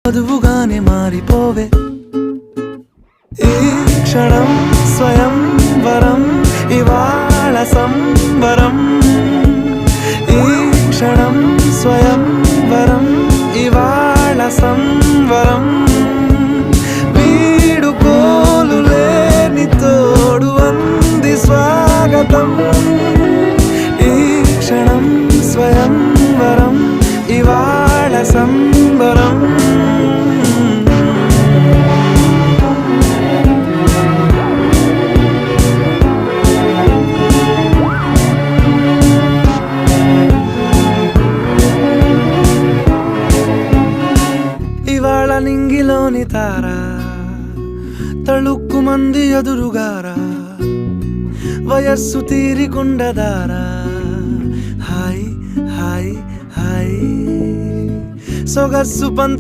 వధువుగానే మారిపోవే ఈ క్షణం స్వయం వరం ఇవాళ సంబరం ఈ క్షణం స్వయం వరం ఇవాళ సంవరం వీడుకోలు లేని తోడు అంది స్వాగతం ఈ క్షణం స్వయం వరం ఇవాళ సంబరం ఇవాళ నింగిలోని తారా తళుక్కు మంది ఎదురుగారా వయస్సు తీరికుండదారా హాయ్ హాయ్ హాయ్ సొగస్సు పంచ